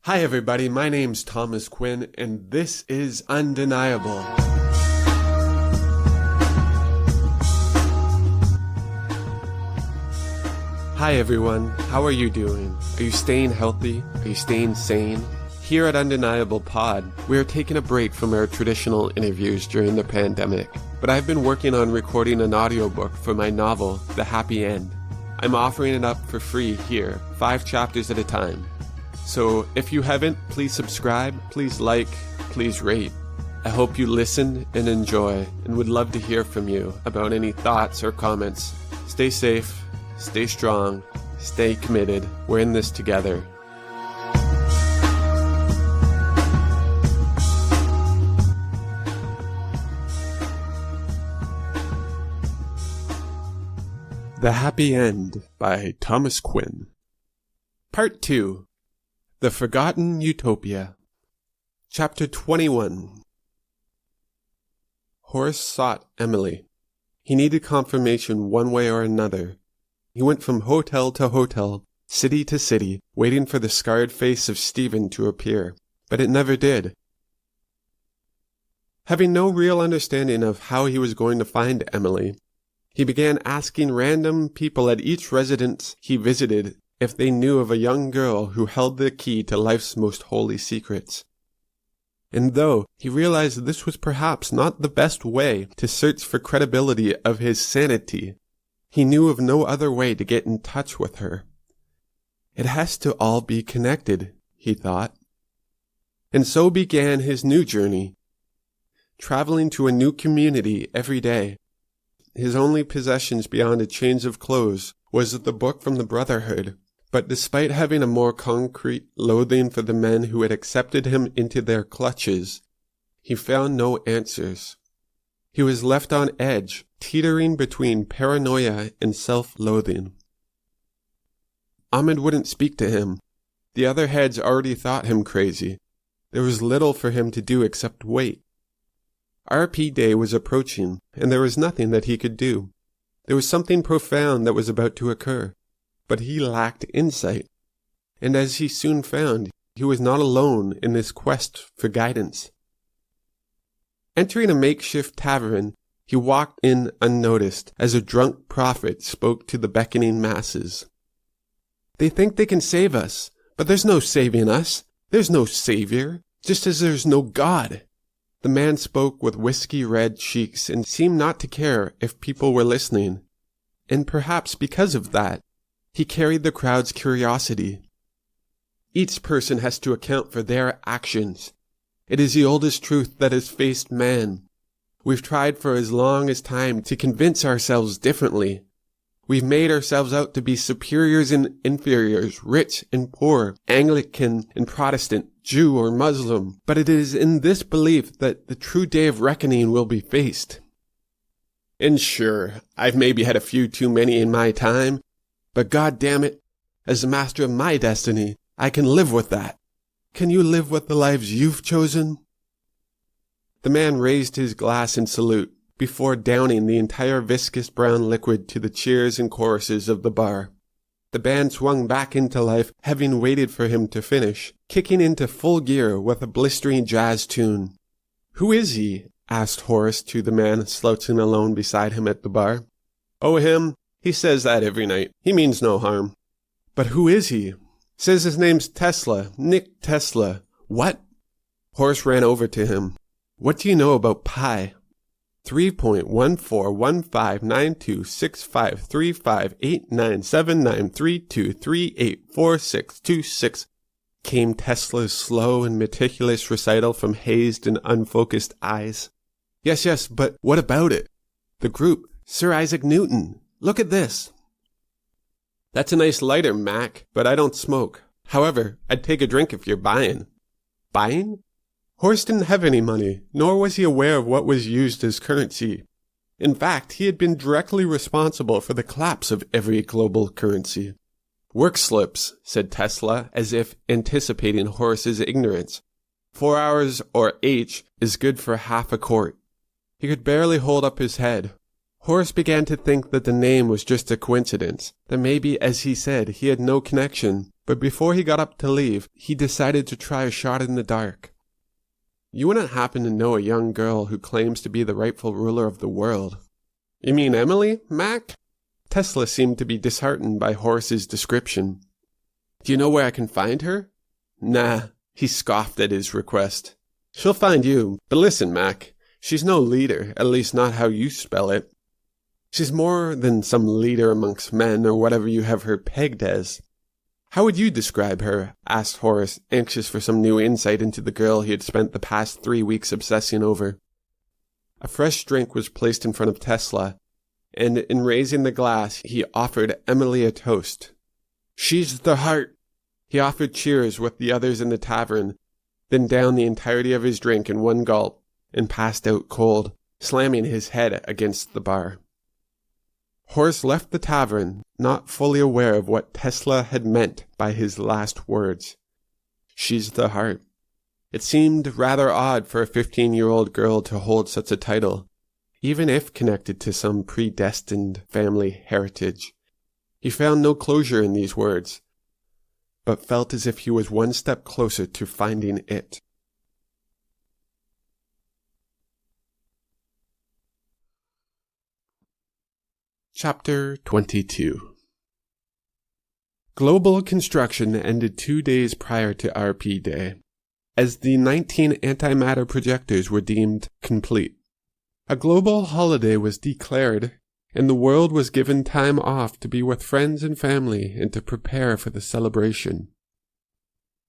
Hi everybody, my name's Thomas Quinn, and this is Undeniable. Hi everyone, how are you doing? Are you staying healthy? Are you staying sane? Here at UndeniablePod, we are taking a break from our traditional interviews during the pandemic, but I've been working on recording an audiobook for my novel, The Happy End. I'm offering it up for free here, 5 chapters at a time. So if you haven't, please subscribe, please like, please rate. I hope you listen and enjoy, and would love to hear from you about any thoughts or comments. Stay safe, stay strong, stay committed. We're in this together. The Happy End by Thomas Quinn. Part 2. The Forgotten Utopia. Chapter 21. Horace sought Emily. He needed confirmation one way or another. He went from hotel to hotel, city to city, waiting for the scarred face of Stephen to appear, but it never did. Having no real understanding of how he was going to find Emily, he began asking random people at each residence he visited if they knew of a young girl who held the key to life's most holy secrets. And though he realized this was perhaps not the best way to search for credibility of his sanity, he knew of no other way to get in touch with her. It has to all be connected, he thought. And so began his new journey, traveling to a new community every day. His only possessions beyond a change of clothes was the book from the Brotherhood. But despite having a more concrete loathing for the men who had accepted him into their clutches, he found no answers. He was left on edge, teetering between paranoia and self-loathing. Ahmed wouldn't speak to him. The other heads already thought him crazy. There was little for him to do except wait. RP Day was approaching, and there was nothing that he could do. There was something profound that was about to occur. But he lacked insight, and as he soon found, he was not alone in this quest for guidance. Entering a makeshift tavern, he walked in unnoticed as a drunk prophet spoke to the beckoning masses. "They think they can save us, but there's no saving us. There's no savior, just as there's no God." The man spoke with whiskey-red cheeks and seemed not to care if people were listening, and perhaps because of that, he carried the crowd's curiosity. Each person has to account for their actions. It is the oldest truth that has faced man. We've tried for as long as time to convince ourselves differently. We've made ourselves out to be superiors and inferiors, rich and poor, Anglican and Protestant, Jew or Muslim. But it is in this belief that the true day of reckoning will be faced. And sure, I've maybe had a few too many in my time, but God damn it, as the master of my destiny, I can live with that. Can you live with the lives you've chosen? The man raised his glass in salute, before downing the entire viscous brown liquid to the cheers and choruses of the bar. The band swung back into life, having waited for him to finish, kicking into full gear with a blistering jazz tune. "Who is he?" asked Horace to the man slouching alone beside him at the bar. "Oh, him? He says that every night. He means no harm." "But who is he?" "Says his name's Tesla. Nick Tesla." "What?" Horace ran over to him. "What do you know about pi?" 3.1415926535897932384626 came Tesla's slow and meticulous recital from hazed and unfocused eyes. Yes, but what about it?" "The group, Sir Isaac Newton. Look at this." "That's a nice lighter, Mac, but I don't smoke. However, I'd take a drink if you're buying." Buying? Horace didn't have any money, nor was he aware of what was used as currency. In fact, he had been directly responsible for the collapse of every global currency. "Work slips," said Tesla, as if anticipating Horace's ignorance. 4 hours or H is good for half a quart. He could barely hold up his head. Horace began to think that the name was just a coincidence, that maybe, as he said, he had no connection, but before he got up to leave, he decided to try a shot in the dark. "You wouldn't happen to know a young girl who claims to be the rightful ruler of the world?" "You mean Emily, Mac?" Tesla seemed to be disheartened by Horace's description. "Do you know where I can find her?" "Nah," he scoffed at his request. "She'll find you, but listen, Mac, she's no leader, at least not how you spell it. She's more than some leader amongst men, or whatever you have her pegged as." "How would you describe her?" asked Horace, anxious for some new insight into the girl he had spent the past 3 weeks obsessing over. A fresh drink was placed in front of Tesla, and in raising the glass, he offered Emily a toast. "She's the heart." He offered cheers with the others in the tavern, then downed the entirety of his drink in one gulp, and passed out cold, slamming his head against the bar. Horace left the tavern, not fully aware of what Tesla had meant by his last words. "She's the heart." It seemed rather odd for a 15-year-old girl to hold such a title, even if connected to some predestined family heritage. He found no closure in these words, but felt as if he was one step closer to finding it. Chapter 22. Global construction ended 2 days prior to RP Day, as the 19 antimatter projectors were deemed complete. A global holiday was declared, and the world was given time off to be with friends and family and to prepare for the celebration.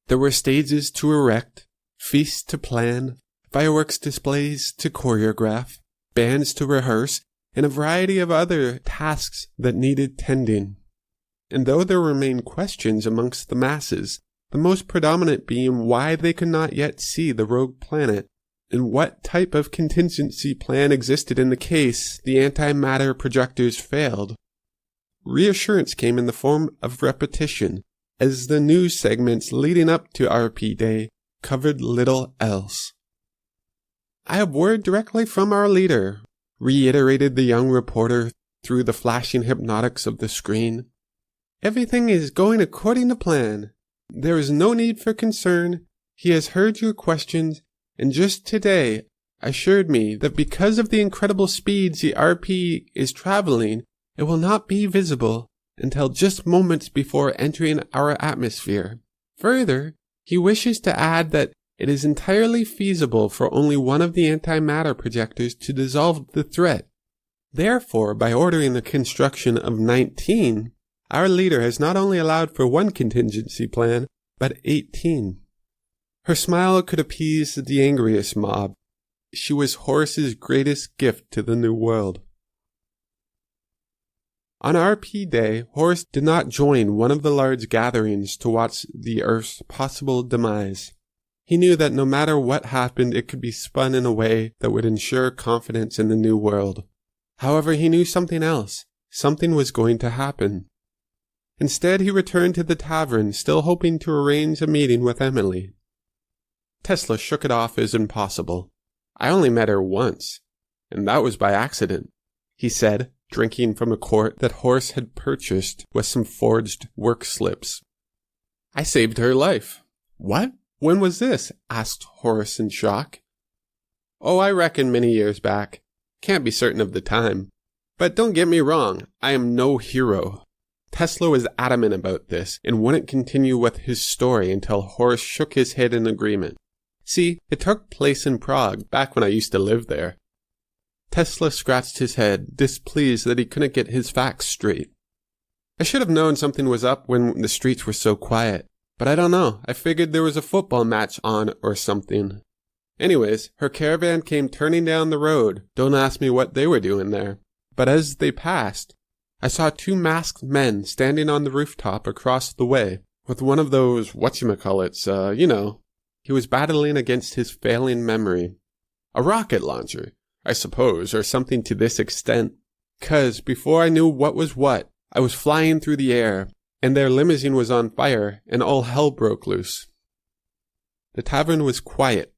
There were stages to erect, feasts to plan, fireworks displays to choreograph, bands to rehearse, and a variety of other tasks that needed tending. And though there remained questions amongst the masses, the most predominant being why they could not yet see the rogue planet, and what type of contingency plan existed in the case the antimatter projectors failed, reassurance came in the form of repetition, as the news segments leading up to RP Day covered little else. "I have word directly from our leader," reiterated the young reporter through the flashing hypnotics of the screen. "Everything is going according to plan. There is no need for concern. He has heard your questions, and just today assured me that because of the incredible speeds the RP is traveling, it will not be visible until just moments before entering our atmosphere. Further, he wishes to add that it is entirely feasible for only one of the antimatter projectors to dissolve the threat. Therefore, by ordering the construction of 19, our leader has not only allowed for one contingency plan, but 18. Her smile could appease the angriest mob. She was Horace's greatest gift to the new world. On RP Day, Horace did not join one of the large gatherings to watch the Earth's possible demise. He knew that no matter what happened, it could be spun in a way that would ensure confidence in the new world. However, he knew something else. Something was going to happen. Instead, he returned to the tavern, still hoping to arrange a meeting with Emily. Tesla shook it off as impossible. "I only met her once, and that was by accident," he said, drinking from a quart that Horace had purchased with some forged work slips. "I saved her life." "What? When was this?" asked Horace in shock. "Oh, I reckon many years back. Can't be certain of the time. But don't get me wrong, I am no hero." Tesla was adamant about this and wouldn't continue with his story until Horace shook his head in agreement. "See, it took place in Prague, back when I used to live there." Tesla scratched his head, displeased that he couldn't get his facts straight. "I should have known something was up when the streets were so quiet. But I don't know, I figured there was a football match on or something. Anyways, her caravan came turning down the road. Don't ask me what they were doing there. But as they passed, I saw 2 masked men standing on the rooftop across the way, with one of those whatchamacallits, you know. He was battling against his failing memory. A rocket launcher, I suppose, or something to this extent. 'Cause before I knew what was what, I was flying through the air, and their limousine was on fire, and all hell broke loose." The tavern was quiet.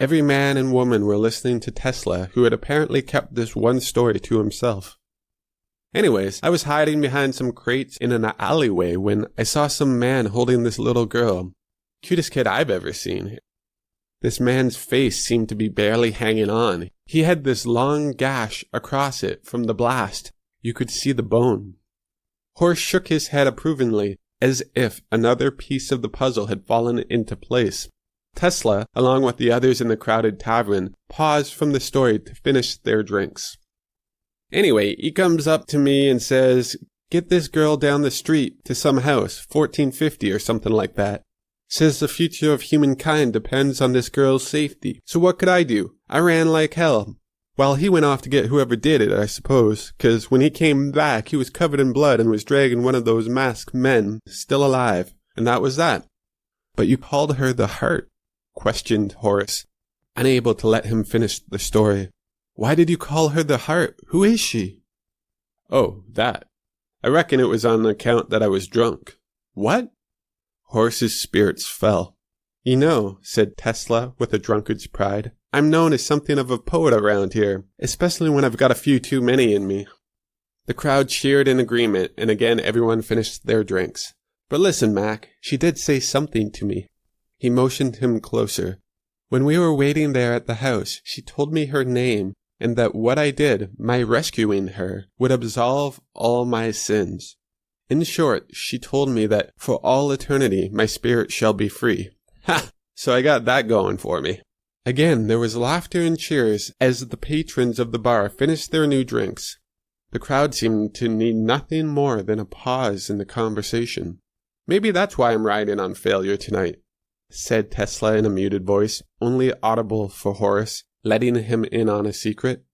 Every man and woman were listening to Tesla, who had apparently kept this one story to himself. Anyways, I was hiding behind some crates in an alleyway when I saw some man holding this little girl. Cutest kid I've ever seen. This man's face seemed to be barely hanging on. He had this long gash across it from the blast. You could see the bone. Horace shook his head approvingly, as if another piece of the puzzle had fallen into place. Tesla, along with the others in the crowded tavern, paused from the story to finish their drinks. Anyway, he comes up to me and says, "Get this girl down the street to some house, 1450 or something like that. Says the future of humankind depends on this girl's safety." So what could I do? I ran like hell. Well, he went off to get whoever did it, I suppose, 'cause when he came back, he was covered in blood and was dragging one of those masked men, still alive. And that was that. "But you called her the Heart?" questioned Horace, unable to let him finish the story. "Why did you call her the Heart? Who is she?" "Oh, that. I reckon it was on account that I was drunk." "What?" Horace's spirits fell. "You know," said Tesla with a drunkard's pride, "I'm known as something of a poet around here, especially when I've got a few too many in me." The crowd cheered in agreement, and again everyone finished their drinks. "But listen, Mac, she did say something to me." He motioned him closer. "When we were waiting there at the house, she told me her name, and that what I did, my rescuing her, would absolve all my sins. In short, she told me that for all eternity my spirit shall be free." Ha! So I got that going for me. Again, there was laughter and cheers as the patrons of the bar finished their new drinks. The crowd seemed to need nothing more than a pause in the conversation. "Maybe that's why I'm riding on failure tonight," said Tesla in a muted voice, only audible for Horace, letting him in on a secret.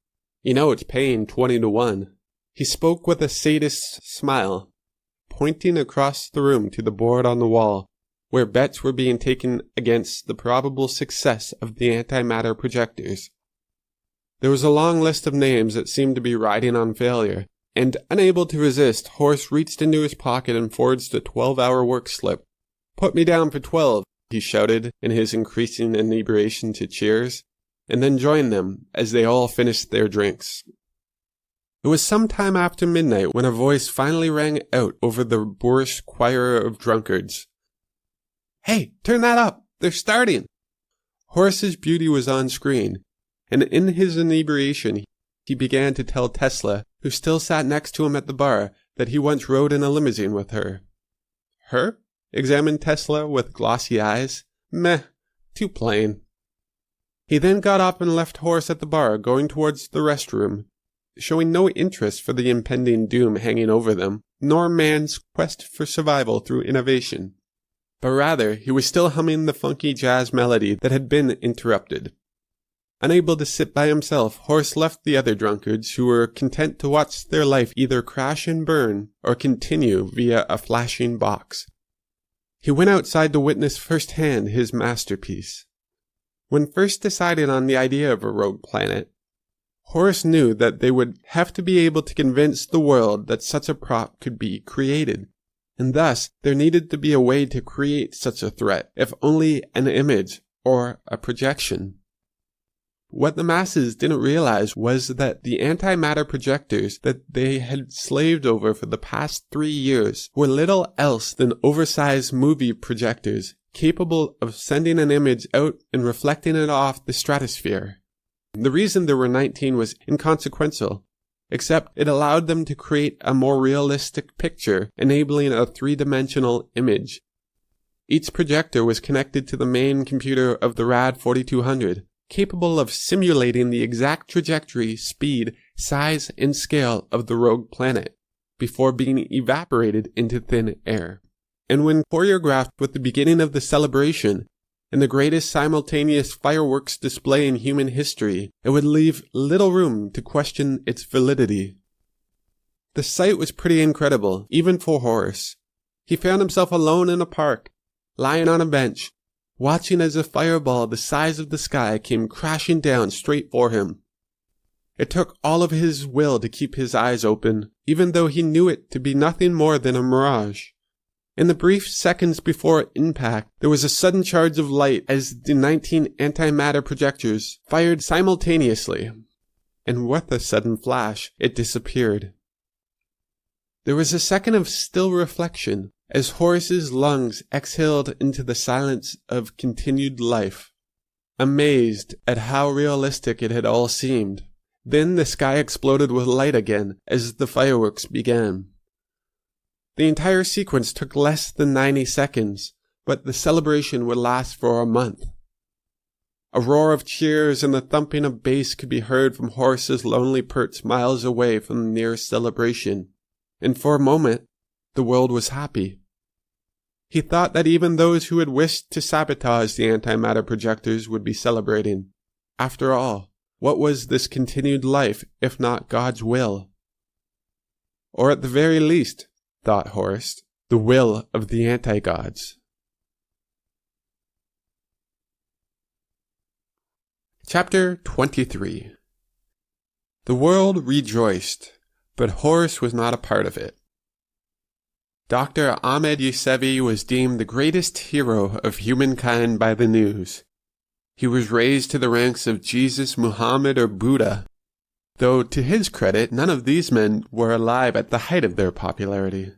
"You know it's paying 20-1. He spoke with a sadist's smile, pointing across the room to the board on the wall, where bets were being taken against the probable success of the antimatter projectors. There was a long list of names that seemed to be riding on failure, and unable to resist, Horace reached into his pocket and forged a 12-hour work slip. "Put me down for 12, he shouted in his increasing inebriation to cheers, and then joined them as they all finished their drinks. It was some time after midnight when a voice finally rang out over the boorish choir of drunkards. "Hey, turn that up! They're starting!" Horace's beauty was on screen, and in his inebriation he began to tell Tesla, who still sat next to him at the bar, that he once rode in a limousine with her. "Her?" examined Tesla with glossy eyes. "Meh, too plain." He then got up and left Horace at the bar, going towards the restroom, showing no interest for the impending doom hanging over them, nor man's quest for survival through innovation. But rather, he was still humming the funky jazz melody that had been interrupted. Unable to sit by himself, Horace left the other drunkards, who were content to watch their life either crash and burn or continue via a flashing box. He went outside to witness firsthand his masterpiece. When first deciding on the idea of a rogue planet, Horace knew that they would have to be able to convince the world that such a prop could be created, and thus there needed to be a way to create such a threat, if only an image or a projection. What the masses didn't realize was that the antimatter projectors that they had slaved over for the past 3 years were little else than oversized movie projectors, capable of sending an image out and reflecting it off the stratosphere. The reason there were 19 was inconsequential, except it allowed them to create a more realistic picture, enabling a 3-dimensional image. Each projector was connected to the main computer of the RAD 4200, capable of simulating the exact trajectory, speed, size, and scale of the rogue planet, before being evaporated into thin air. And when choreographed with the beginning of the celebration, and the greatest simultaneous fireworks display in human history, it would leave little room to question its validity. The sight was pretty incredible, even for Horace. He found himself alone in a park, lying on a bench, watching as a fireball the size of the sky came crashing down straight for him. It took all of his will to keep his eyes open, even though he knew it to be nothing more than a mirage. In the brief seconds before impact, there was a sudden charge of light as the 19 antimatter projectors fired simultaneously, and with a sudden flash, it disappeared. There was a second of still reflection as Horace's lungs exhaled into the silence of continued life, amazed at how realistic it had all seemed. Then the sky exploded with light again as the fireworks began. The entire sequence took less than 90 seconds, but the celebration would last for a month. A roar of cheers and the thumping of bass could be heard from Horace's lonely perch miles away from the nearest celebration, and for a moment, the world was happy. He thought that even those who had wished to sabotage the antimatter projectors would be celebrating. After all, what was this continued life if not God's will? Or at the very least, thought Horace, the will of the anti-gods. Chapter 23. The world rejoiced, but Horace was not a part of it. Dr. Ahmed Xxxiii was deemed the greatest hero of humankind by the news. He was raised to the ranks of Jesus, Muhammad, or Buddha, though to his credit, none of these men were alive at the height of their popularity.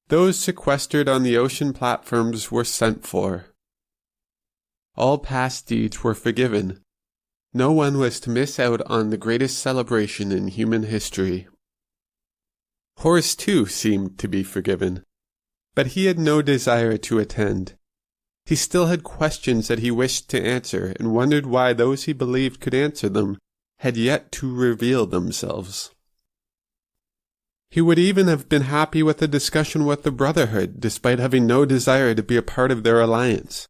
Those sequestered on the ocean platforms were sent for. All past deeds were forgiven. No one was to miss out on the greatest celebration in human history. Horace, too, seemed to be forgiven, but he had no desire to attend. He still had questions that he wished to answer and wondered why those he believed could answer them had yet to reveal themselves. He would even have been happy with a discussion with the Brotherhood, despite having no desire to be a part of their alliance,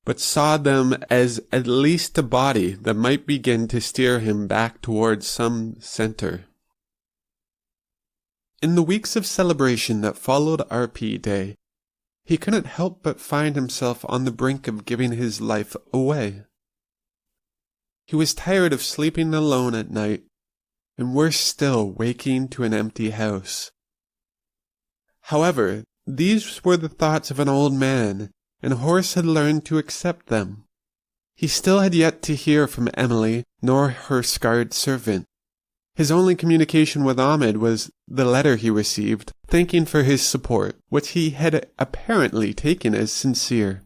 but saw them as at least a body that might begin to steer him back towards some center. In the weeks of celebration that followed RP Day, he couldn't help but find himself on the brink of giving his life away. He was tired of sleeping alone at night, and worse still, waking to an empty house. However, these were the thoughts of an old man, and Horace had learned to accept them. He still had yet to hear from Emily, nor her scarred servant. His only communication with Ahmed was the letter he received, thanking for his support, which he had apparently taken as sincere.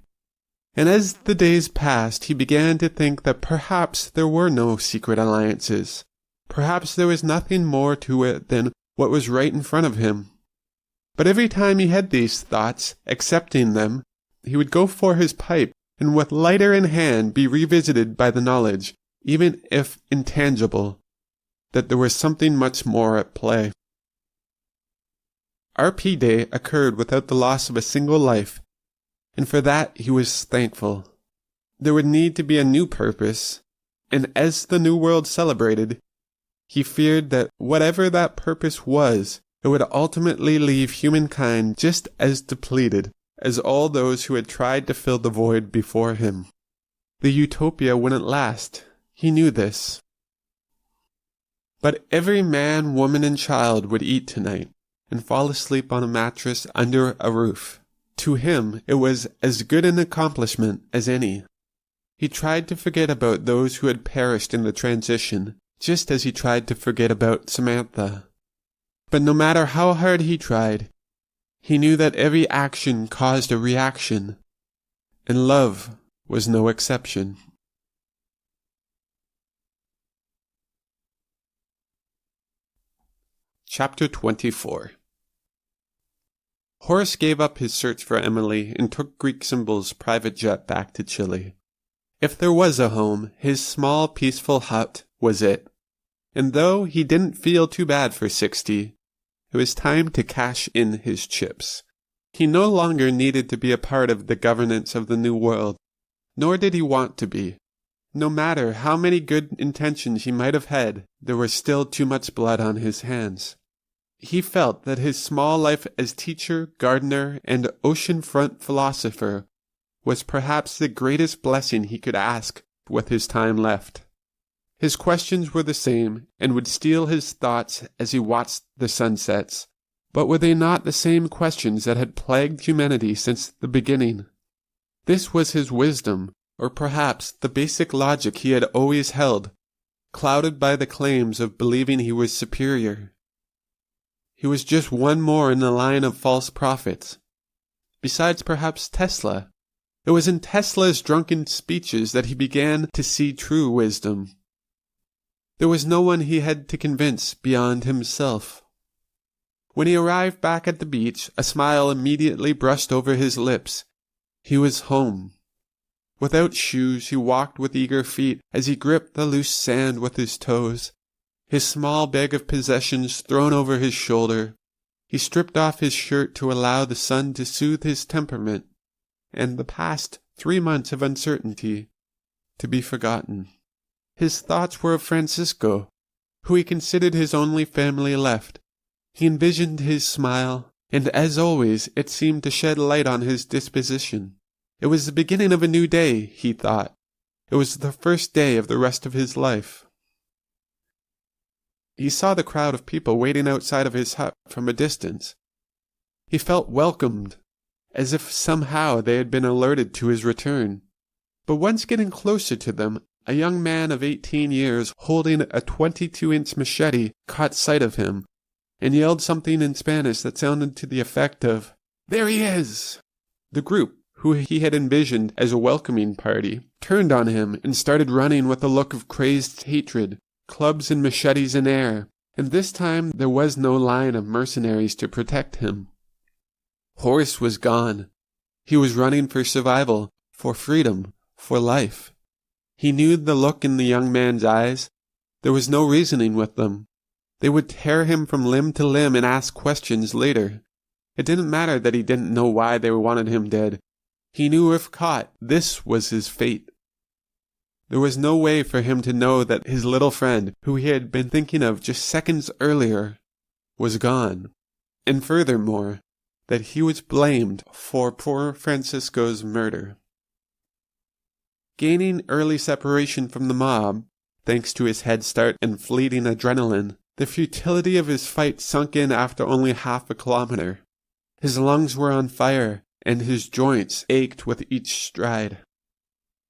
And as the days passed, he began to think that perhaps there were no secret alliances. Perhaps there was nothing more to it than what was right in front of him. But every time he had these thoughts, accepting them, he would go for his pipe, and with lighter in hand be revisited by the knowledge, even if intangible, that there was something much more at play. RP Day occurred without the loss of a single life, and for that he was thankful. There would need to be a new purpose, and as the New World celebrated, he feared that whatever that purpose was, it would ultimately leave humankind just as depleted as all those who had tried to fill the void before him. The utopia wouldn't last. He knew this. But every man, woman, and child would eat tonight and fall asleep on a mattress under a roof. To him, it was as good an accomplishment as any. He tried to forget about those who had perished in the transition, just as he tried to forget about Samantha. But no matter how hard he tried, he knew that every action caused a reaction, and love was no exception. Chapter 24. Horace gave up his search for Emily and took Greek Symbol's private jet back to Chile. If there was a home, his small, peaceful hut was it. And though he didn't feel too bad for Xxxiii, it was time to cash in his chips. He no longer needed to be a part of the governance of the New World, nor did he want to be. No matter how many good intentions he might have had, there was still too much blood on his hands. He felt that his small life as teacher, gardener, and oceanfront philosopher was perhaps the greatest blessing he could ask with his time left. His questions were the same, and would steal his thoughts as he watched the sunsets, But were they not the same questions that had plagued humanity since the beginning? This was his wisdom, or perhaps the basic logic he had always held, clouded by the claims of believing he was superior. He was just one more in the line of false prophets. Besides perhaps Tesla. It was in Tesla's drunken speeches that he began to see true wisdom. There was no one he had to convince beyond himself. When he arrived back at the beach, a smile immediately brushed over his lips. He was home. Without shoes, he walked with eager feet as he gripped the loose sand with his toes, his small bag of possessions thrown over his shoulder. He stripped off his shirt to allow the sun to soothe his temperament, and the past 3 months of uncertainty to be forgotten. His thoughts were of Francisco, who he considered his only family left. He envisioned his smile, and as always it seemed to shed light on his disposition. It was the beginning of a new day, he thought. It was the first day of the rest of his life. He saw the crowd of people waiting outside of his hut from a distance. He felt welcomed, as if somehow they had been alerted to his return. But once getting closer to them, a young man of 18 years holding a 22-inch machete caught sight of him, and yelled something in Spanish that sounded to the effect of, "There he is!" The group, who he had envisioned as a welcoming party, turned on him and started running with a look of crazed hatred, clubs and machetes in air, and this time there was no line of mercenaries to protect him. Horace was gone. He was running for survival, for freedom, for life. He knew the look in the young man's eyes. There was no reasoning with them. They would tear him from limb to limb and ask questions later. It didn't matter that he didn't know why they wanted him dead. He knew if caught, this was his fate. There was no way for him to know that his little friend, who he had been thinking of just seconds earlier, was gone. And furthermore, that he was blamed for poor Francisco's murder. Gaining early separation from the mob, thanks to his head start and fleeting adrenaline, the futility of his fight sunk in after only half a kilometer. His lungs were on fire, and his joints ached with each stride.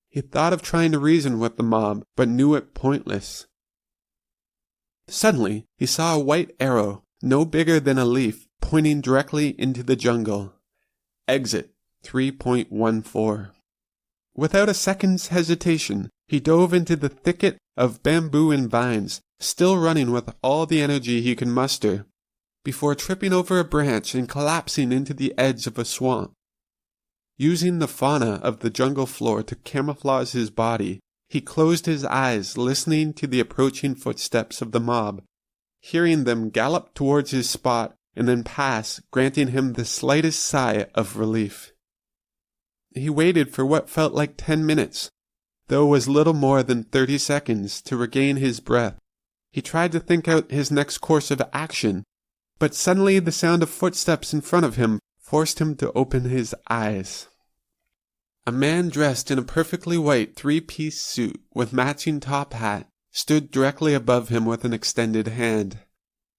He thought of trying to reason with the mob, but knew it pointless. Suddenly, he saw a white arrow, no bigger than a leaf, pointing directly into the jungle. Exit 3.14. Without a second's hesitation, he dove into the thicket of bamboo and vines, still running with all the energy he could muster, before tripping over a branch and collapsing into the edge of a swamp. Using the fauna of the jungle floor to camouflage his body, he closed his eyes, listening to the approaching footsteps of the mob, hearing them gallop towards his spot and then pass, granting him the slightest sigh of relief. He waited for what felt like 10 minutes, though it was little more than 30 seconds, to regain his breath. He tried to think out his next course of action, but suddenly the sound of footsteps in front of him forced him to open his eyes. A man dressed in a perfectly white 3-piece suit with matching top hat stood directly above him with an extended hand.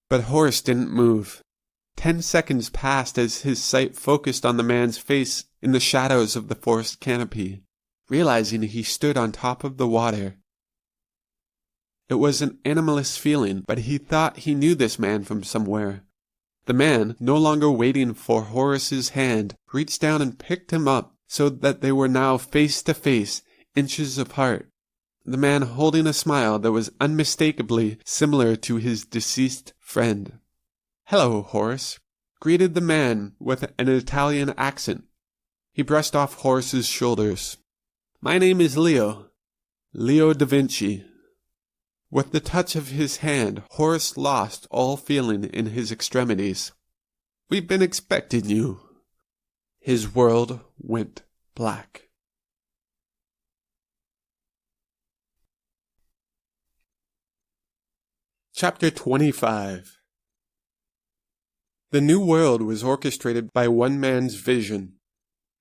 But Horace didn't move. 10 seconds passed as his sight focused on the man's face in the shadows of the forest canopy, realizing he stood on top of the water. It was an animalist feeling, but he thought he knew this man from somewhere. The man, no longer waiting for Horace's hand, reached down and picked him up so that they were now face to face, inches apart. The man holding a smile that was unmistakably similar to his deceased friend. "Hello, Horace," greeted the man with an Italian accent. He brushed off Horace's shoulders. "My name is Leo da Vinci." With the touch of his hand, Horace lost all feeling in his extremities. "We've been expecting you." His world went black. Chapter 25. The new world was orchestrated by one man's vision.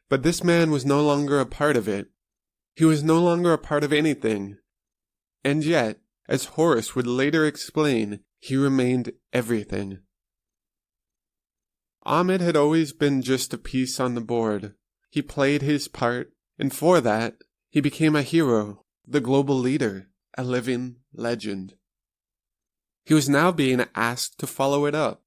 But this man was no longer a part of it. He was no longer a part of anything. And yet, as Horace would later explain, he remained everything. Ahmed had always been just a piece on the board. He played his part, and for that, he became a hero, the global leader, a living legend. He was now being asked to follow it up.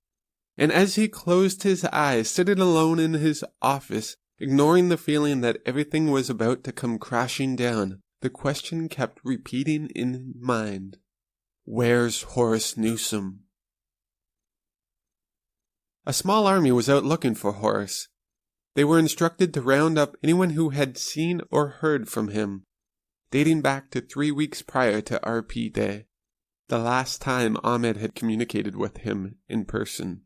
And as he closed his eyes, sitting alone in his office, ignoring the feeling that everything was about to come crashing down, the question kept repeating in his mind. Where's Horace Newsom? A small army was out looking for Horace. They were instructed to round up anyone who had seen or heard from him, dating back to 3 weeks prior to RP Day, the last time Ahmed had communicated with him in person.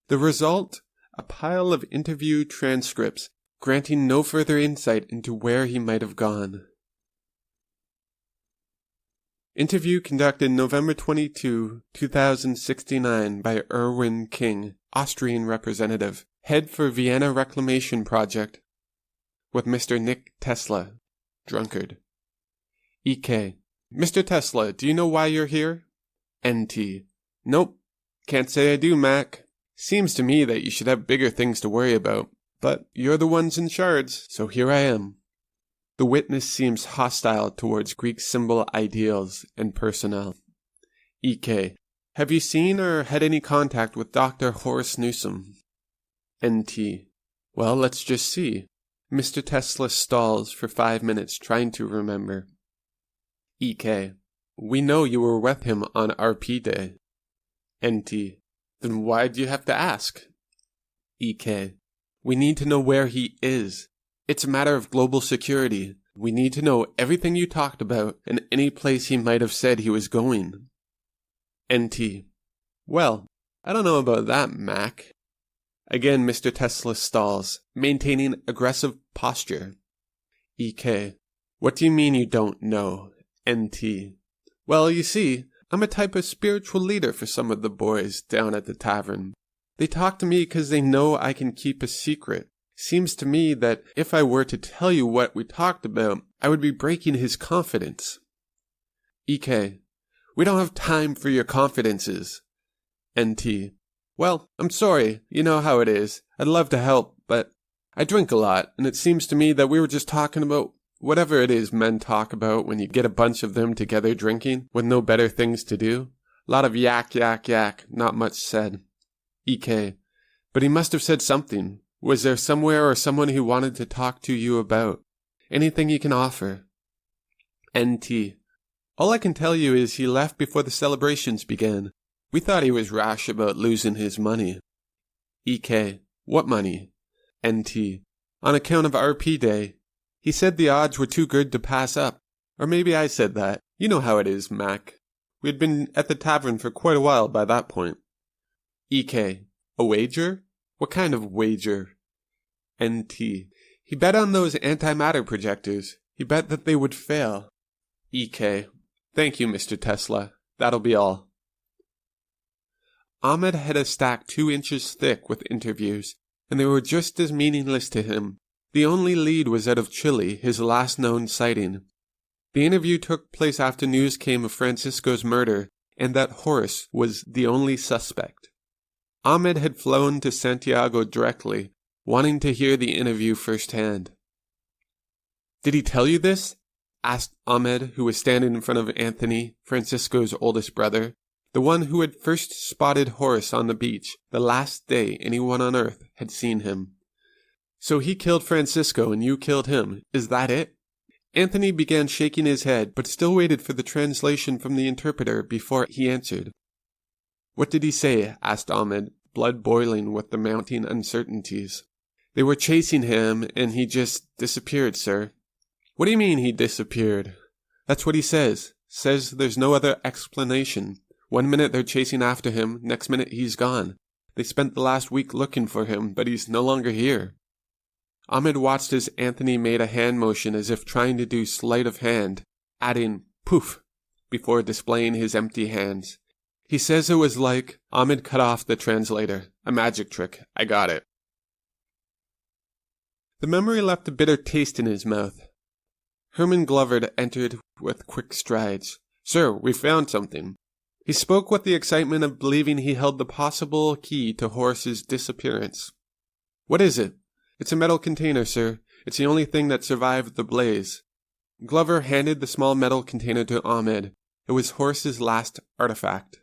The result? A pile of interview transcripts, granting no further insight into where he might have gone. Interview conducted November 22, 2069 by Erwin King, Austrian representative, head for Vienna Reclamation Project, with Mr. Nick Tesla, drunkard. EK. Mr. Tesla, do you know why you're here? NT. Nope. Can't say I do, Mac. Seems to me that you should have bigger things to worry about, but you're the ones in charge, so here I am. The witness seems hostile towards Greek symbol ideals and personnel. EK. Have you seen or had any contact with Dr. Horace Newsom? NT. Well, let's just see. Mr. Tesla stalls for 5 minutes trying to remember. EK. We know you were with him on RP Day. NT. Then why do you have to ask? EK. We need to know where he is. It's a matter of global security. We need to know everything you talked about and any place he might have said he was going. NT. Well, I don't know about that, Mac. Again, Mr. Tesla stalls, maintaining aggressive posture. EK. What do you mean you don't know? NT. Well, you see, I'm a type of spiritual leader for some of the boys down at the tavern. They talk to me because they know I can keep a secret. Seems to me that if I were to tell you what we talked about, I would be breaking his confidence. EK. We don't have time for your confidences. NT. Well, I'm sorry, you know how it is. I'd love to help, but I drink a lot, and it seems to me that we were just talking about whatever it is men talk about when you get a bunch of them together drinking with no better things to do. A lot of yak, not much said. EK. But he must have said something. Was there somewhere or someone he wanted to talk to you about? Anything you can offer? NT. All I can tell you is he left before the celebrations began. We thought he was rash about losing his money. EK. What money? NT. On account of RP Day. He said the odds were too good to pass up. Or maybe I said that. You know how it is, Mac. We had been at the tavern for quite a while by that point. EK. A wager? What kind of wager? NT. He bet on those antimatter projectors. He bet that they would fail. EK. Thank you, Mr. Tesla. That'll be all. Ahmed had a stack 2 inches thick with interviews, and they were just as meaningless to him. The only lead was that of Chile, his last known sighting. The interview took place after news came of Francisco's murder, and that Horace was the only suspect. Ahmed had flown to Santiago directly, wanting to hear the interview firsthand. Did he tell you this? Asked Ahmed, who was standing in front of Anthony, Francisco's oldest brother, the one who had first spotted Horace on the beach, the last day anyone on earth had seen him. So he killed Francisco and you killed him, is that it? Anthony began shaking his head, but still waited for the translation from the interpreter before he answered. What did he say? Asked Ahmed, blood boiling with the mounting uncertainties. They were chasing him, and he just disappeared, sir. What do you mean he disappeared? That's what he says. Says there's no other explanation. 1 minute they're chasing after him, next minute he's gone. They spent the last week looking for him, but he's no longer here. Ahmed watched as Anthony made a hand motion as if trying to do sleight of hand, adding, poof, before displaying his empty hands. He says it was like, Ahmed cut off the translator. A magic trick. I got it. The memory left a bitter taste in his mouth. Herman Glover entered with quick strides. Sir, we found something. He spoke with the excitement of believing he held the possible key to Horace's disappearance. "What is it?" "It's a metal container, sir. It's the only thing that survived the blaze." Glover handed the small metal container to Ahmed. It was Horace's last artifact.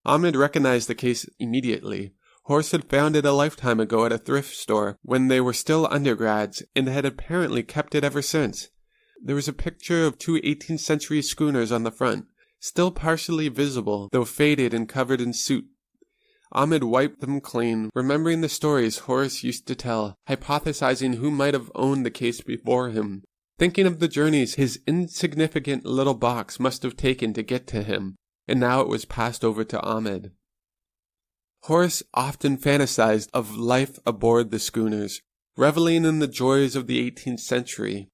Ahmed recognized the case immediately. Horace had found it a lifetime ago at a thrift store when they were still undergrads and had apparently kept it ever since. There was a picture of 2 18th century schooners on the front, still partially visible, though faded and covered in soot. Ahmed wiped them clean, remembering the stories Horace used to tell, hypothesizing who might have owned the case before him, thinking of the journeys his insignificant little box must have taken to get to him, and now it was passed over to Ahmed. Horace often fantasized of life aboard the schooners, reveling in the joys of the 18th century.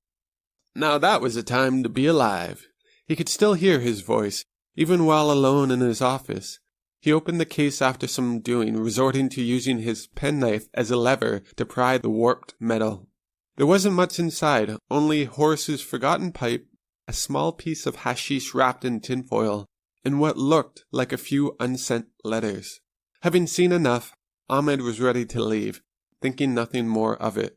Now that was a time to be alive. He could still hear his voice, even while alone in his office. He opened the case after some doing, resorting to using his penknife as a lever to pry the warped metal. There wasn't much inside, only Horace's forgotten pipe, a small piece of hashish wrapped in tinfoil, and what looked like a few unsent letters. Having seen enough, Ahmed was ready to leave, thinking nothing more of it.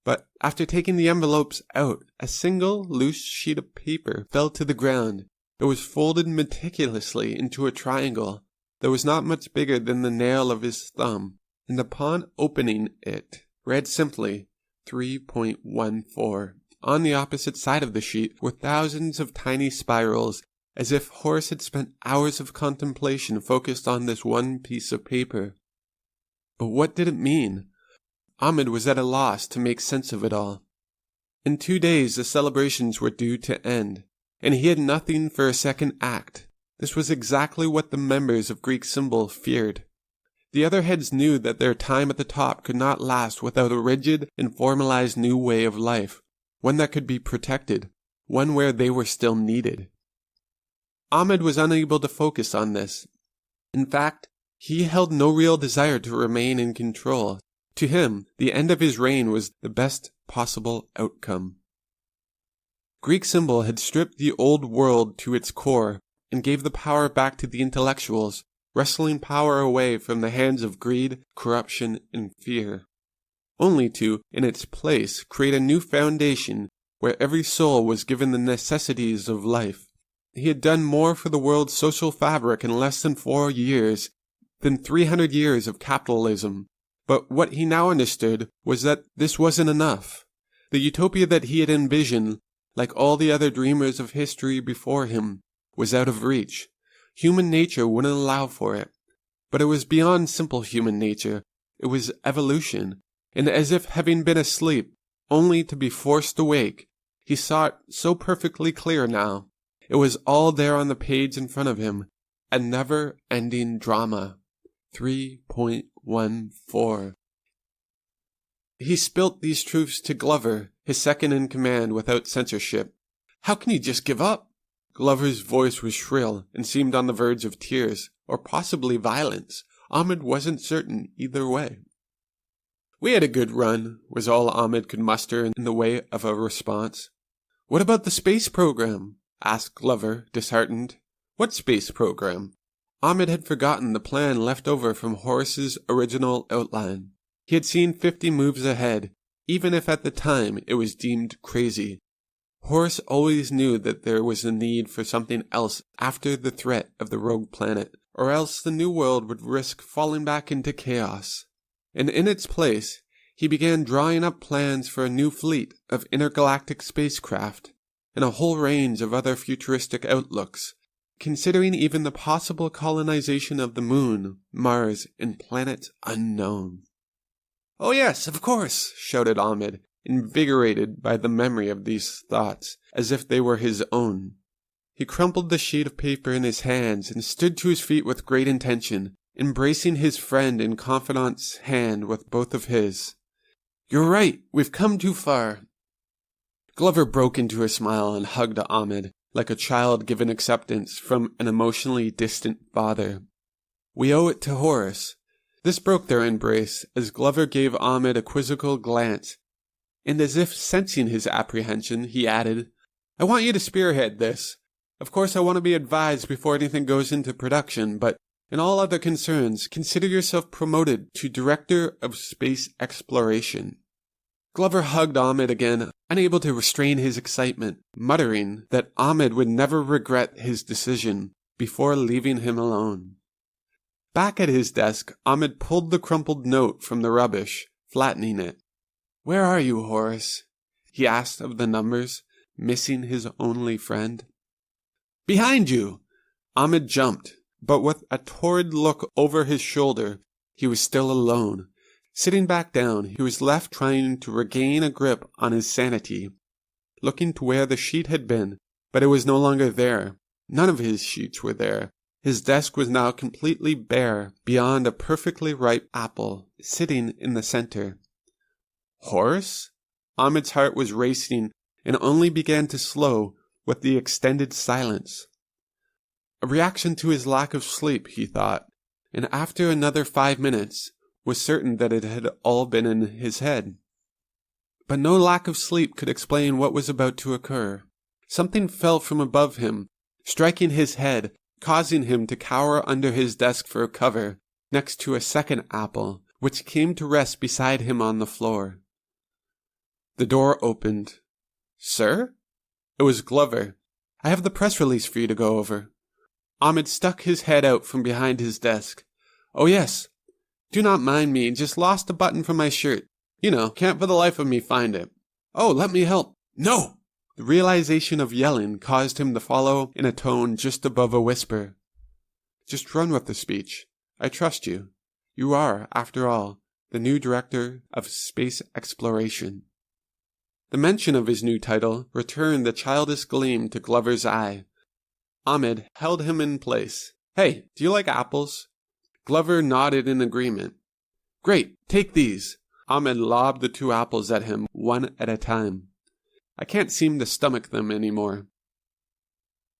But after taking the envelopes out, a single loose sheet of paper fell to the ground. It was folded meticulously into a triangle that was not much bigger than the nail of his thumb, and upon opening it, read simply 3.14. On the opposite side of the sheet were thousands of tiny spirals, as if Horace had spent hours of contemplation focused on this one piece of paper. But what did it mean? Ahmed was at a loss to make sense of it all. In 2 days the celebrations were due to end, and he had nothing for a second act. This was exactly what the members of Xxxiii feared. The other heads knew that their time at the top could not last without a rigid and formalized new way of life, one that could be protected, one where they were still needed. Ahmed was unable to focus on this. In fact, he held no real desire to remain in control. To him, the end of his reign was the best possible outcome. Xxxiii had stripped the old world to its core and gave the power back to the intellectuals, wresting power away from the hands of greed, corruption, and fear, only to, in its place, create a new foundation where every soul was given the necessities of life. He had done more for the world's social fabric in less than 4 years than 300 years of capitalism. But what he now understood was that this wasn't enough. The utopia that he had envisioned, like all the other dreamers of history before him, was out of reach. Human nature wouldn't allow for it. But it was beyond simple human nature. It was evolution. And as if having been asleep, only to be forced awake, he saw it so perfectly clear now. It was all there on the page in front of him, a never-ending drama. 3.14. He spilt these truths to Glover, his second-in-command, without censorship. "How can you just give up?" Glover's voice was shrill and seemed on the verge of tears, or possibly violence. Ahmed wasn't certain either way. "We had a good run," was all Ahmed could muster in the way of a response. "What about the space program?" asked Glover, disheartened. "What space program?" Ahmed had forgotten the plan left over from Horace's original outline. He had seen 50 moves ahead, even if at the time it was deemed crazy. Horace always knew that there was a need for something else after the threat of the rogue planet, or else the new world would risk falling back into chaos. And in its place, he began drawing up plans for a new fleet of intergalactic spacecraft, and a whole range of other futuristic outlooks, considering even the possible colonization of the moon, Mars, and planets unknown. "Oh yes, of course," shouted Ahmed, invigorated by the memory of these thoughts, as if they were his own. He crumpled the sheet of paper in his hands and stood to his feet with great intention, embracing his friend and confidant's hand with both of his. "You're right, we've come too far." Glover broke into a smile and hugged Ahmed, like a child given acceptance from an emotionally distant father. "We owe it to Horace." This broke their embrace, as Glover gave Ahmed a quizzical glance, and as if sensing his apprehension, he added, "I want you to spearhead this. Of course, I want to be advised before anything goes into production, but in all other concerns, consider yourself promoted to Director of Space Exploration." Glover hugged Ahmed again, unable to restrain his excitement, muttering that Ahmed would never regret his decision before leaving him alone. Back at his desk, Ahmed pulled the crumpled note from the rubbish, flattening it. "Where are you, Horace?" he asked of the numbers, missing his only friend. "Behind you!" Ahmed jumped, but with a torrid look over his shoulder, he was still alone. Sitting back down, he was left trying to regain a grip on his sanity, looking to where the sheet had been, but it was no longer there. None of his sheets were there. His desk was now completely bare, beyond a perfectly ripe apple, sitting in the center. Horace? Ahmed's heart was racing, and only began to slow with the extended silence. A reaction to his lack of sleep, he thought, and after another 5 minutes, was certain that it had all been in his head. But no lack of sleep could explain what was about to occur. Something fell from above him, striking his head, causing him to cower under his desk for cover, next to a second apple, which came to rest beside him on the floor. The door opened. "Sir?" It was Glover. "I have the press release for you to go over." Ahmed stuck his head out from behind his desk. "Oh yes. Do not mind me, just lost a button from my shirt. Can't for the life of me find it. Oh, let me help." "No!" The realization of yelling caused him to follow in a tone just above a whisper. "Just run with the speech. I trust you. You are, after all, the new Director of Space Exploration." The mention of his new title returned the childish gleam to Glover's eye. Ahmed held him in place. "Hey, do you like apples?" Glover nodded in agreement. "Great, take these." Ahmed lobbed the 2 apples at him, one at a time. "I can't seem to stomach them anymore."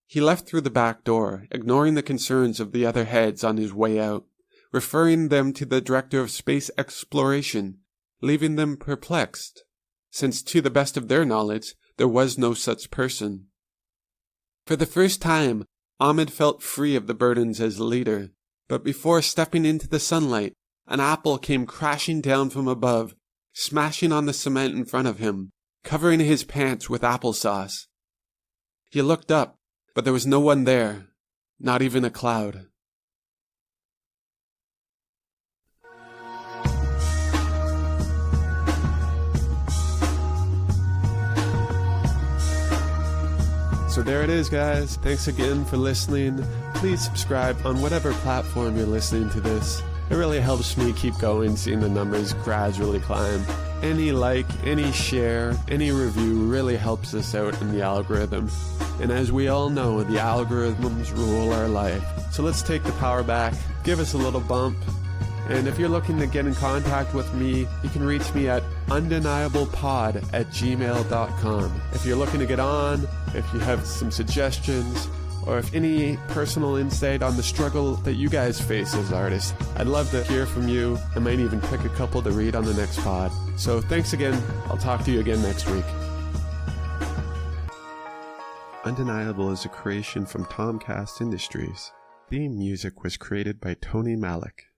He left through the back door, ignoring the concerns of the other heads on his way out, referring them to the Director of Space Exploration, leaving them perplexed, since to the best of their knowledge, there was no such person. For the first time, Ahmed felt free of the burdens as leader. But before stepping into the sunlight, an apple came crashing down from above, smashing on the cement in front of him, covering his pants with applesauce. He looked up, but there was no one there, not even a cloud. So there it is, guys. Thanks again for listening. Please subscribe on whatever platform you're listening to this. It really helps me keep going, seeing the numbers gradually climb. Any like, any share, any review really helps us out in the algorithm. And as we all know, the algorithms rule our life. So let's take the power back, give us a little bump. And if you're looking to get in contact with me, you can reach me at UndeniablePod@gmail.com. If you're looking to get on, if you have some suggestions, or if any personal insight on the struggle that you guys face as artists, I'd love to hear from you. I might even pick a couple to read on the next pod. So thanks again. I'll talk to you again next week. Undeniable is a creation from Tomcast Industries. Theme music was created by Tony Malik.